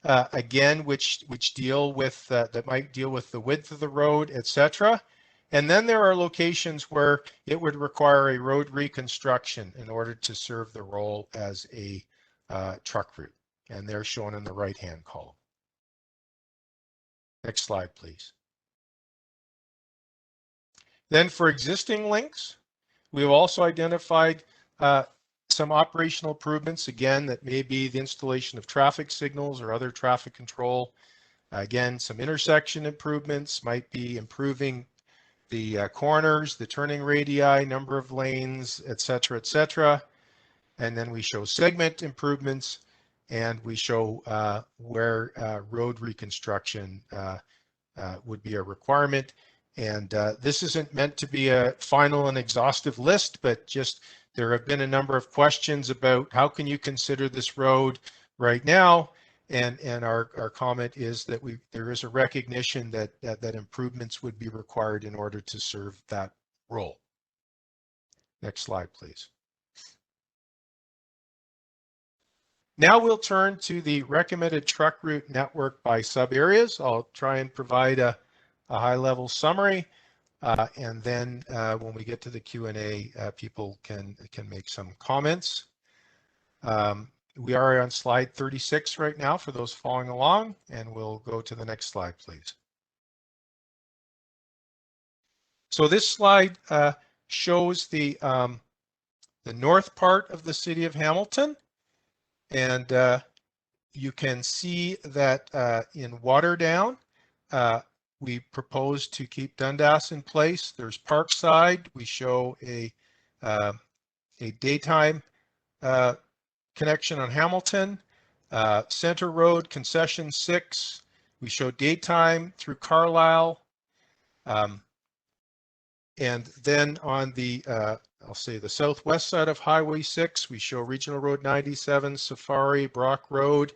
again, which deal with that might deal with the width of the road, etc. And then there are locations where it would require a road reconstruction in order to serve the role as a truck route, and they're shown in the right-hand column. Next slide, please. Then for existing links, We have also identified some operational improvements, again, that may be the installation of traffic signals or other traffic control. Again, some intersection improvements might be improving the corners, the turning radii, number of lanes, et cetera, et cetera. And then we show segment improvements, and we show where road reconstruction would be a requirement. And this isn't meant to be a final and exhaustive list, but just there have been a number of questions about how can you consider this road right now, and our comment is that there is a recognition that improvements would be required in order to serve that role. Next slide, please. Now we'll turn to the recommended truck route network by sub-areas. I'll try and provide a high-level summary, and then when we get to the Q&A, people can make some comments. We are on slide 36 right now for those following along, and we'll go to the next slide, please. So this slide shows the north part of the city of Hamilton, and you can see that in Waterdown, we propose to keep Dundas in place. There's Parkside. We show a daytime connection on Hamilton. Center Road, Concession 6. We show daytime through Carlisle. And then on the, I'll say the southwest side of Highway 6, we show Regional Road 97, Safari, Brock Road.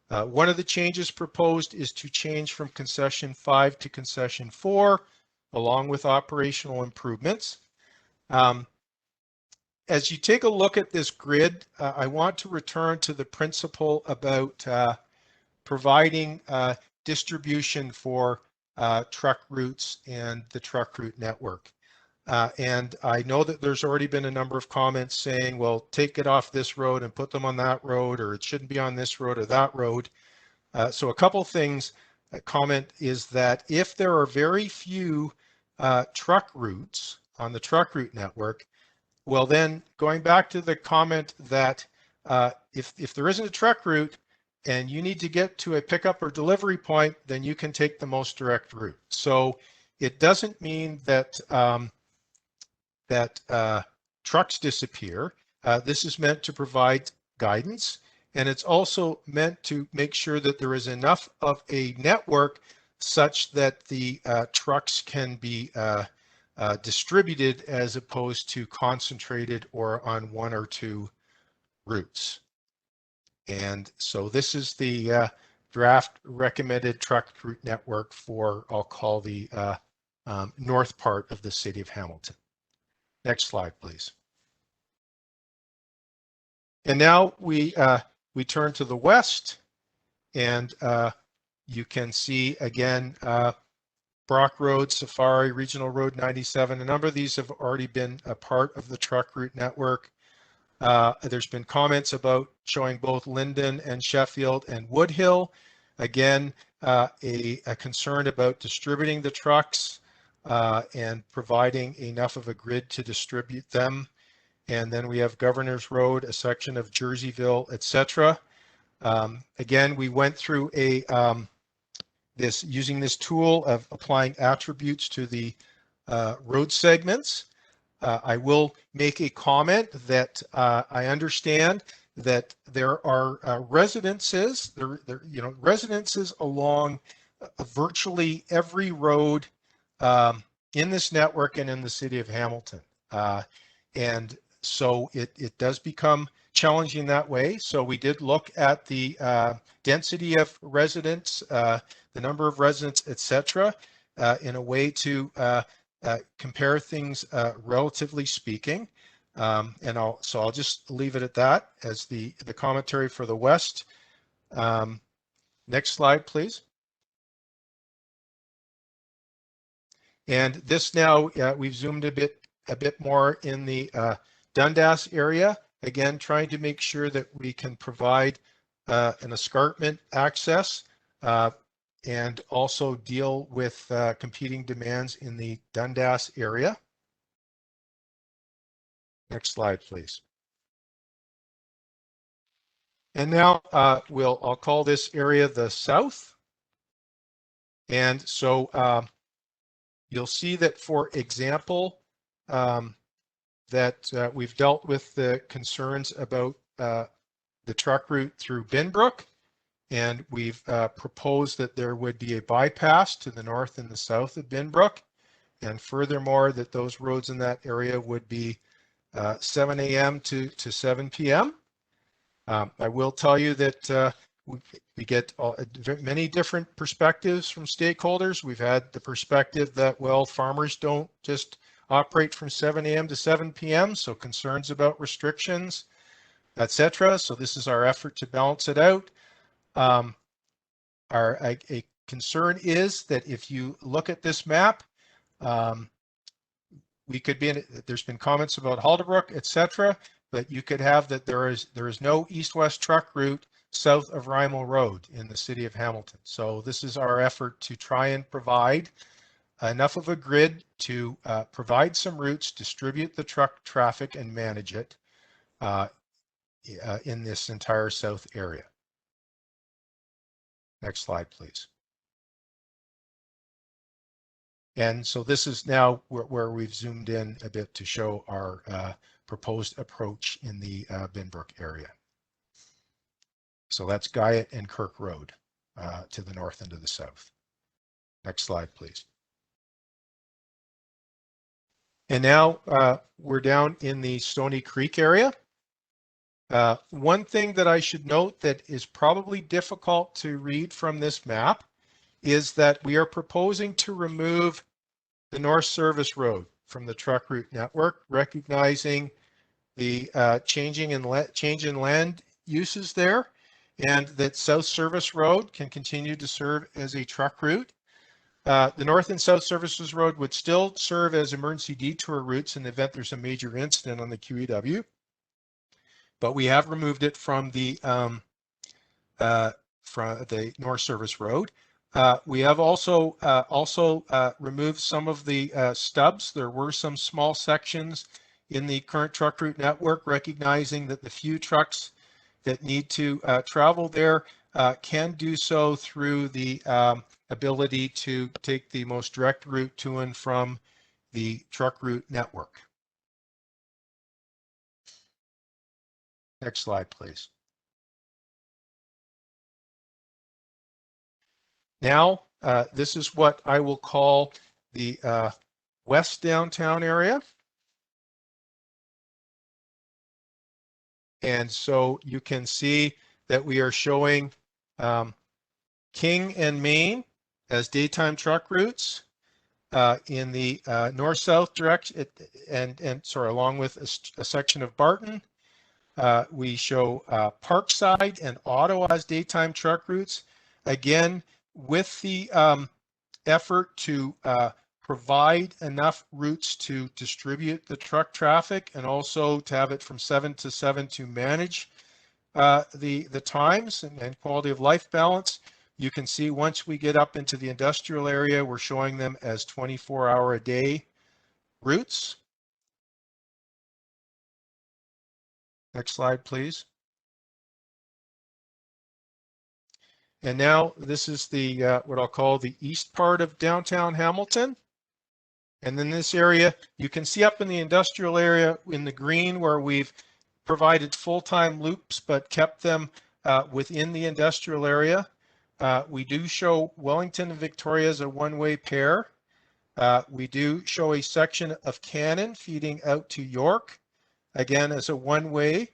One of the changes proposed is to change from Concession 5 to Concession 4, along with operational improvements. As you take a look at this grid, I want to return to the principle about providing distribution for truck routes and the truck route network. And I know that there's already been a number of comments saying, well, take it off this road and put them on that road, or it shouldn't be on this road or that road. So a couple things. A comment is that if there are very few truck routes on the truck route network, well, then going back to the comment that if there isn't a truck route and you need to get to a pickup or delivery point, then you can take the most direct route. So it doesn't mean that trucks disappear. This is meant to provide guidance, and it's also meant to make sure that there is enough of a network such that the trucks can be distributed as opposed to concentrated or on one or two routes. And so this is the draft recommended truck route network for, I'll call the north part of the city of Hamilton. Next slide, please. And now we turn to the west, and you can see again Brock Road, Safari, Regional Road 97. A number of these have already been a part of the truck route network. There's been comments about showing both Linden and Sheffield and Woodhill. Again, a concern about distributing the trucks and providing enough of a grid to distribute them. And then we have Governor's Road, a section of Jerseyville, etc. Again, we went through using this tool of applying attributes to the road segments. I will make a comment that I understand that there are residences, residences along virtually every road in this network and in the city of Hamilton. And so it does become challenging that way. So we did look at the density of residents, the number of residents, etc., in a way to compare things relatively speaking. And I'll just leave it at that as the commentary for the West. Next slide, please. And this now we've zoomed a bit more in the Dundas area. Again, trying to make sure that we can provide an escarpment access and also deal with competing demands in the Dundas area. Next slide, please. And now I'll call this area the south. And so you'll see that, for example, that we've dealt with the concerns about the truck route through Binbrook, and we've proposed that there would be a bypass to the north and the south of Binbrook, and furthermore that those roads in that area would be 7 a.m. to 7 p.m. I will tell you that we get many different perspectives from stakeholders. We've had the perspective that, well, farmers don't just operate from 7 a.m. to 7 p.m., so concerns about restrictions, etc. So this is our effort to balance it out. A concern is that if you look at this map, we could be in, there's been comments about Halderbrook, etc., but you could have that there is no east-west truck route south of Rymel Road in the city of Hamilton. So this is our effort to try and provide enough of a grid to provide some routes, distribute the truck traffic, and manage it in this entire south area. Next slide, please. And so this is now where we've zoomed in a bit to show our proposed approach in the Binbrook area. So that's Guyot and Kirk Road to the north and to the south. Next slide, please. And now we're down in the Stony Creek area. One thing that I should note that is probably difficult to read from this map is that we are proposing to remove the North Service Road from the truck route network, recognizing the change in land uses there, and that South Service Road can continue to serve as a truck route. The North and South Services Road would still serve as emergency detour routes in the event there's a major incident on the QEW, but we have removed it from the North Service Road. We have also removed some of the stubs. There were some small sections in the current truck route network, recognizing that the few trucks that need to travel there can do so through the ability to take the most direct route to and from the truck route network. Next slide, please. Now, this is what I will call the west downtown area. And so you can see that we are showing King and Main as daytime truck routes in the north-south direction, and sorry, along with a section of Barton. We show Parkside and Ottawa as daytime truck routes. Again, with the effort to provide enough routes to distribute the truck traffic, and also to have it from 7 to 7 to manage the times and quality of life balance. You can see once we get up into the industrial area, we're showing them as 24-hour-a-day routes. Next slide, please. And now this is the what I'll call the east part of downtown Hamilton. And then this area, you can see up in the industrial area in the green where we've provided full-time loops but kept them within the industrial area. We do show Wellington and Victoria as a one-way pair. We do show a section of Cannon feeding out to York, again as a one-way.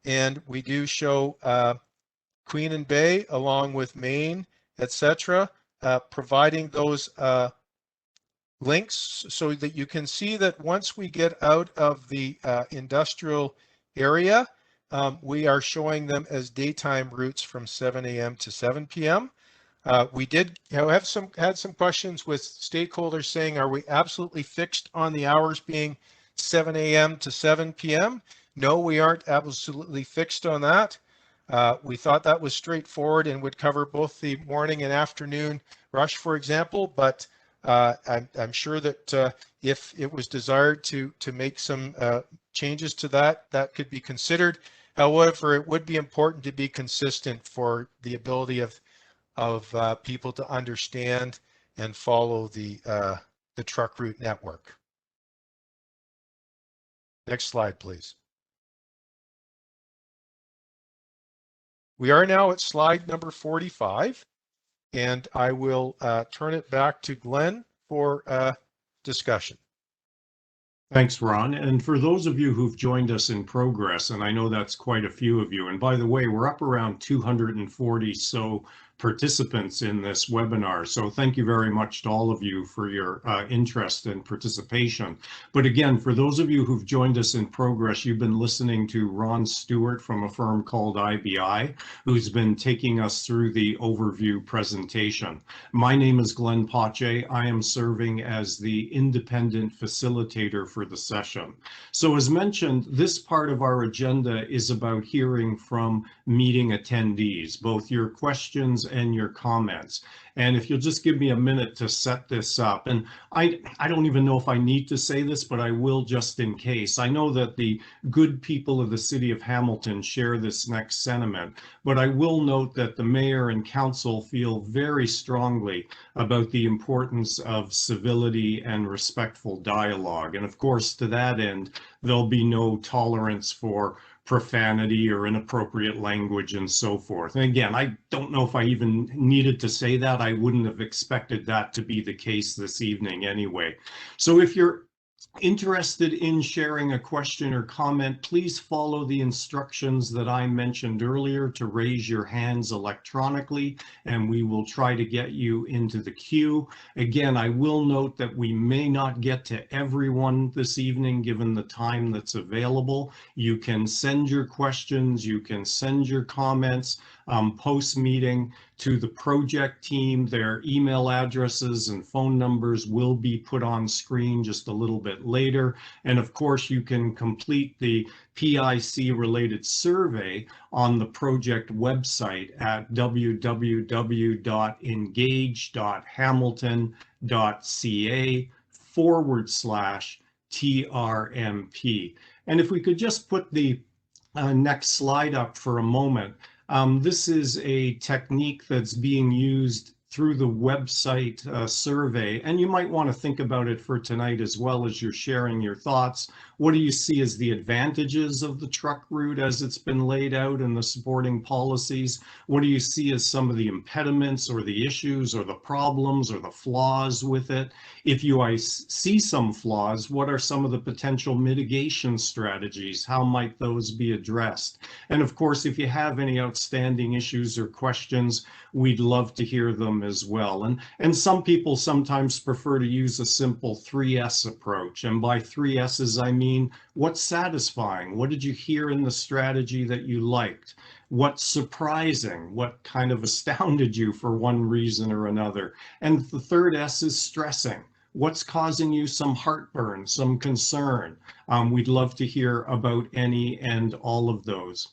And we do show Queen and Bay along with Maine, etc., providing those links so that you can see that once we get out of the industrial area, we are showing them as daytime routes from 7 a.m. to 7 p.m. We did had some questions with stakeholders saying, are we absolutely fixed on the hours being 7 a.m. to 7 p.m.? No, we aren't absolutely fixed on that. We thought that was straightforward and would cover both the morning and afternoon rush, for example, but I'm sure that if it was desired to make some changes to that could be considered. However, it would be important to be consistent for the ability of people to understand and follow the truck route network. Next slide, please. We are now at slide number 45, and I will turn it back to Glenn for discussion. Thanks, Ron. And for those of you who've joined us in progress, and I know that's quite a few of you, and by the way, we're up around 240 so participants in this webinar. So thank you very much to all of you for your interest and participation. But again, for those of you who've joined us in progress, you've been listening to Ron Stewart from a firm called IBI, who's been taking us through the overview presentation. My name is Glenn Pache. I am serving as the independent facilitator for the session. So as mentioned, this part of our agenda is about hearing from meeting attendees, both your questions and your comments. And if you'll just give me a minute to set this up, and I don't even know if I need to say this, but I will just in case. I know that the good people of the city of Hamilton share this next sentiment, but I will note that the mayor and council feel very strongly about the importance of civility and respectful dialogue. And of course, to that end, there'll be no tolerance for profanity or inappropriate language and so forth. And again, I don't know if I even needed to say that. I wouldn't have expected that to be the case this evening anyway. So if you're interested in sharing a question or comment, please follow the instructions that I mentioned earlier to raise your hands electronically, and we will try to get you into the queue. Again, I will note that we may not get to everyone this evening given the time that's available. You can send your questions, you can send your comments post-meeting to the project team. Their email addresses and phone numbers will be put on screen just a little bit later. And of course, you can complete the PIC related survey on the project website at www.engage.hamilton.ca/TRMP. And if we could just put the next slide up for a moment. This is a technique that's being used through the website survey, and you might want to think about it for tonight as well as you're sharing your thoughts. What do you see as the advantages of the truck route as it's been laid out and the supporting policies? What do you see as some of the impediments or the issues or the problems or the flaws with it? If you see some flaws, what are some of the potential mitigation strategies? How might those be addressed? And of course, if you have any outstanding issues or questions, we'd love to hear them as well. And some people sometimes prefer to use a simple 3S approach. And by 3 S's, I mean, what's satisfying? What did you hear in the strategy that you liked? What's surprising? What kind of astounded you for one reason or another? And the third S is stressing. What's causing you some heartburn, some concern? We'd love to hear about any and all of those.